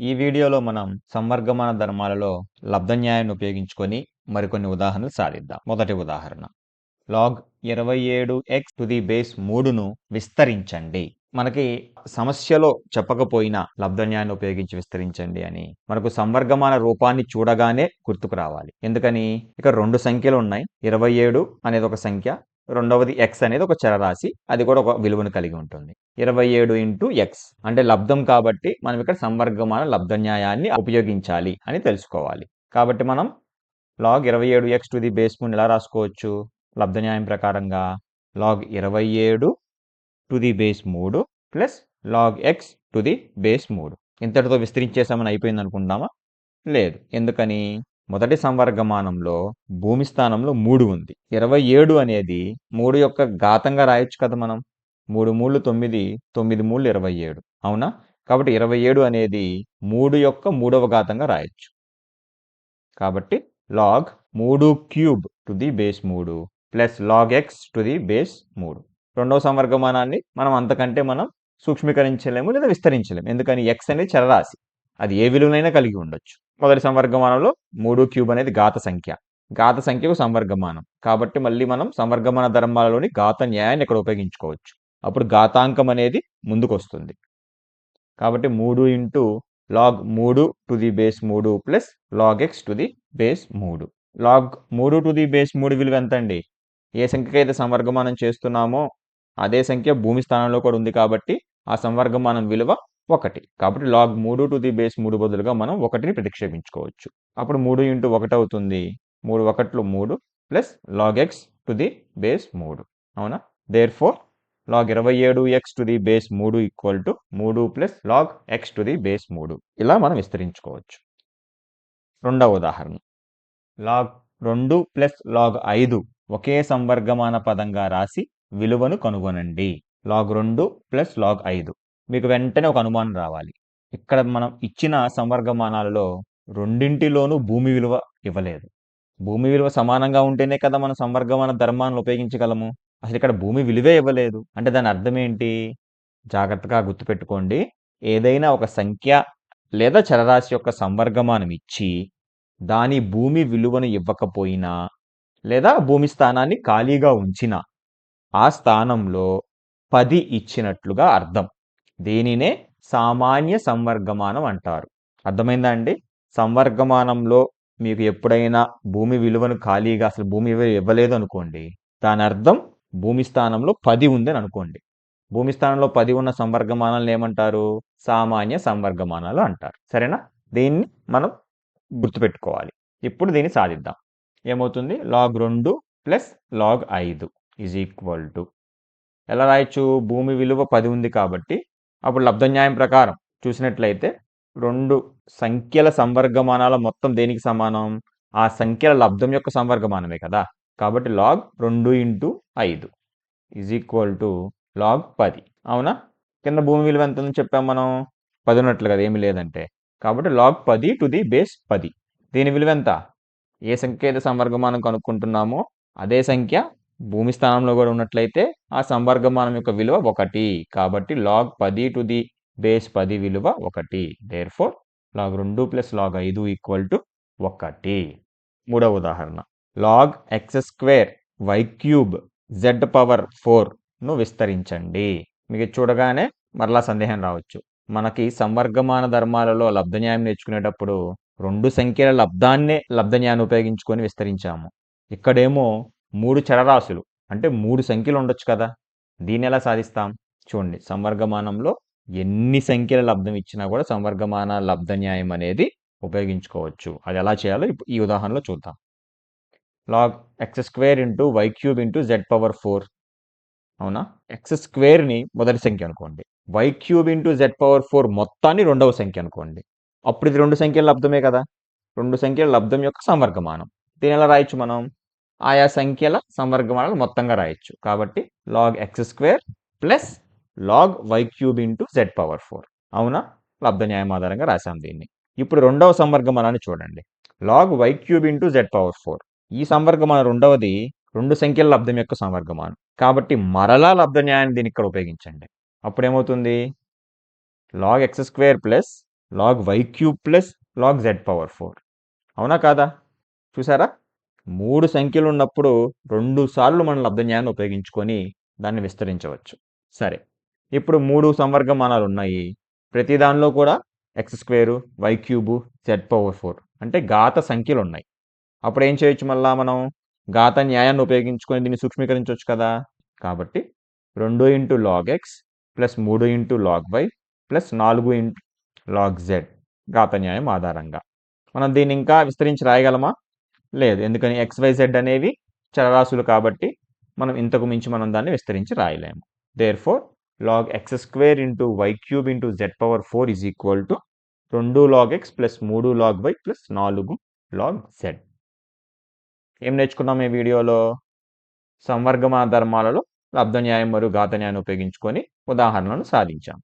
ఈ వీడియోలో మనం సంవర్గమాన ధర్మాలలో లబ్ధన్యాయాన్ని ఉపయోగించుకొని మరికొన్ని ఉదాహరణలు సాధిద్దాం. మొదటి ఉదాహరణ లాగ్ 27x⁻³ విస్తరించండి. మనకి సమస్యలో చెప్పకపోయినా లబ్ధన్యాయాన్ని ఉపయోగించి విస్తరించండి అని మనకు సంవర్గమాన రూపాన్ని చూడగానే గుర్తుకు రావాలి. ఎందుకని ఇక్కడ రెండు సంఖ్యలు ఉన్నాయి. 27 అనేది ఒక సంఖ్య, రెండవది x అనేది ఒక చరరాశి, అది కూడా ఒక విలువను కలిగి ఉంటుంది. 27 ఇంటూ ఎక్స్ అంటే లబ్ధం కాబట్టి మనం ఇక్కడ సంవర్గమాన లబ్ధన్యాయాన్ని ఉపయోగించాలి అని తెలుసుకోవాలి. కాబట్టి మనం లాగ్ 27x⁻³ ఎలా రాసుకోవచ్చు? లబ్ధన్యాయం ప్రకారంగా లాగ్ 27⁻³ ప్లస్ లాగ్ x⁻³ ఇంతటితో విస్తరించేసామని అయిపోయింది అనుకుందామా? లేదు. ఎందుకని? మొదటి సంవర్గమానంలో భూమి స్థానంలో 3 ఉంది. 27 అనేది 3 యొక్క ఘాతంగా రాయొచ్చు కదా మనం. 3 3 9, 9 3 27 అవునా? కాబట్టి 27 అనేది 3 యొక్క 3వ ఘాతంగా రాయొచ్చు. కాబట్టి లాగ్ 3³ ప్లస్ లాగ్ x⁻³ రెండవ సంవర్గమానాన్ని మనం అంతకంటే సూక్ష్మీకరించలేము లేదా విస్తరించలేము. ఎందుకని? x అనేది చరరాశి, అది ఏ విలువనైనా కలిగి ఉండొచ్చు. మొదటి సంవర్గమానంలో 3³ అనేది ఘాత సంఖ్య, ఘాత సంఖ్యకు సంవర్గమానం. కాబట్టి మళ్ళీ మనం సంవర్గమాన ధర్మాలలోని ఘాత న్యాయాన్ని ఇక్కడ ఉపయోగించుకోవచ్చు. అప్పుడు ఘాతాంకం అనేది ముందుకు వస్తుంది. కాబట్టి 3 into log 3⁻³ plus log x⁻³ log 3⁻³ విలువ ఎంత అండి? ఏ సంఖ్యకి అయితే సంవర్గమానం చేస్తున్నామో అదే సంఖ్య భూమి స్థానంలో కూడా ఉంది కాబట్టి ఆ సంవర్గమానం విలువ 1. కాబట్టి లాగ్ 3⁻³ బదులుగా మనం 1ని ప్రతిక్షేపించుకోవచ్చు. అప్పుడు 3 ఇంటూ 1 అవుతుంది. 3 1లు 3 ప్లస్ లాగ్ x⁻³ అవునా? Therefore log 27x⁻³ equal to 3 plus log x⁻³ ఇలా మనం విస్తరించుకోవచ్చు. రెండవ ఉదాహరణ లాగ్ 2 ప్లస్ లాగ్ 5 ఒకే సంవర్గమాన పదంగా రాసి విలువను కనుగొనండి. లాగ్ 2 ప్లస్ లాగ్ 5 మీకు వెంటనే ఒక అనుమానం రావాలి. ఇక్కడ మనం ఇచ్చిన సంవర్గమానాలలో రెండింటిలోనూ భూమి విలువ ఇవ్వలేదు. భూమి విలువ సమానంగా ఉంటేనే కదా మనం సంవర్గమాన ధర్మాన్ని ఉపయోగించగలము. అసలు ఇక్కడ భూమి విలువే ఇవ్వలేదు అంటే దాని అర్థం ఏంటి? జాగ్రత్తగా గుర్తుపెట్టుకోండి. ఏదైనా ఒక సంఖ్య లేదా చరరాశి యొక్క సంవర్గమానం ఇచ్చి దాని భూమి విలువను ఇవ్వకపోయినా లేదా భూమి స్థానాన్ని ఖాళీగా ఉంచినా ఆ స్థానంలో 10 ఇచ్చినట్లుగా అర్థం. దీనినే సామాన్య సంవర్గమానం అంటారు. అర్థమైందా అండి? సంవర్గమానంలో మీకు ఎప్పుడైనా భూమి విలువను ఖాళీగా అసలు భూమి ఇవ్వలేదు అనుకోండి, దాని అర్థం భూమి స్థానంలో 10 ఉందని అనుకోండి. భూమి స్థానంలో 10 ఉన్న సంవర్గమానాలను ఏమంటారు? సామాన్య సంవర్గమానాలు అంటారు. సరేనా? దీన్ని మనం గుర్తుపెట్టుకోవాలి. ఇప్పుడు దీన్ని సాధిద్దాం. ఏమవుతుంది? Log 2 plus log 5 is equal to ఎలా రాయొచ్చు? భూమి విలువ 10 ఉంది కాబట్టి అప్పుడు లబ్ధన్యాయం ప్రకారం చూసినట్లయితే 2 సంఖ్యల సంవర్గమానాల మొత్తం దేనికి సమానం? ఆ సంఖ్యల లబ్ధం యొక్క సంవర్గమానమే కదా. కాబట్టి log 2 into 5 is equal to log 10 అవునా? కింద భూమి విలువ ఎంత ఉందని చెప్పాం మనం? 10 ఉన్నట్లు కదా, ఏమి లేదంటే. కాబట్టి లాగ్ 10⁻10 దీని విలువ ఎంత? ఏ సంఖ్య అయితే సంవర్గమానం కనుక్కుంటున్నామో అదే సంఖ్య భూమి స్థానంలో కూడా ఉన్నట్లయితే ఆ సంవర్గమానం యొక్క విలువ 1. కాబట్టి లాగ్ 10⁻10 విలువ 1. Therefore log 2 plus log 5 equal to 1. మూడవ ఉదాహరణ లాగ్ x² y³ విస్తరించండి. మీకు చూడగానే మరలా సందేహం రావచ్చు. మనకి సంవర్గమాన ధర్మాలలో లబ్ధన్యాయం నేర్చుకునేటప్పుడు 2 సంఖ్యల లబ్ధాన్నే లబ్ధన్యాయాన్ని ఉపయోగించుకొని విస్తరించాము. ఇక్కడేమో 3 చరరాశులు అంటే 3 సంఖ్యలు ఉండొచ్చు కదా. దీన్ని ఎలా సాధిస్తాం? చూడండి, సంవర్గమానంలో ఎన్ని సంఖ్యల లబ్ధం ఇచ్చినా కూడా సంవర్గమాన లబ్ధన్యాయం అనేది ఉపయోగించుకోవచ్చు. అది ఎలా చేయాలో ఈ ఉదాహరణలో చూద్దాం. Log x² into y³ into z⁴ అవునా? x² మొదటి సంఖ్య అనుకోండి, y³ ఇంటూ z⁴ మొత్తాన్ని రెండవ సంఖ్య అనుకోండి. అప్పుడు ఇది 2 సంఖ్యల లబ్ధమే కదా. 2 సంఖ్యల లబ్ధం యొక్క సంవర్గమానం. దీని ఎలా రాయొచ్చు మనం? ఆయా సంఖ్యల సంవర్గమానాలు మొత్తంగా రాయొచ్చు. కాబట్టి log x² plus log y³ into z⁴ అవునా? లబ్ధన్యాయం ఆధారంగా రాశాం దీన్ని. ఇప్పుడు రెండవ సంవర్గమానాన్ని చూడండి. లాగ్ y³ ఇంటూ z⁴ ఈ సంవర్గమానం రెండవది 2 సంఖ్యల లబ్ధం యొక్క సంవర్గమానం. కాబట్టి మరలా లబ్ధన్యాయాన్ని దీన్ని ఇక్కడ ఉపయోగించండి. అప్పుడు ఏమవుతుంది? Log x² plus log y cube plus log z power 4. అవునా కాదా? చూసారా? 3 సంఖ్యలు ఉన్నప్పుడు 2 సార్లు మనం లబ్ధన్యాయాన్ని ఉపయోగించుకొని దాన్ని విస్తరించవచ్చు. సరే. ఇప్పుడు 3 సంవర్గమానాలు ఉన్నాయి. ప్రతి దానిలో కూడా x square, y cube, z power 4 అంటే ఘాత సంఖ్యలు ఉన్నాయి. అప్పుడు ఏం చేయొచ్చు మళ్ళా మనం? ఘాత న్యాయాన్ని ఉపయోగించుకొని దీన్ని సూక్ష్మీకరించవచ్చు కదా! కాబట్టి 2 into log x plus 3 into log y plus 4 into log z ఘాత న్యాయం ఆధారంగా. మనం దీన్ని ఇంకా విస్తరించి రాయగలమా? లేదు. ఎందుకని ఎక్స్, వై, జెడ్ అనేవి చరరాశులు కాబట్టి మనం ఇంతకు మించి మనం దాన్ని విస్తరించి రాయలేము. Therefore log x square into y cube into z power 4 is equal to 2 log x plus 3 log y plus 4 log z. ఏం నేర్చుకున్నాం ఈ వీడియోలో? సంవర్గమాన ధర్మాలలో లబ్ధ న్యాయం మరియు ఘాత న్యాయాన్ని ఉపయోగించుకొని ఉదాహరణలను సాధించాం.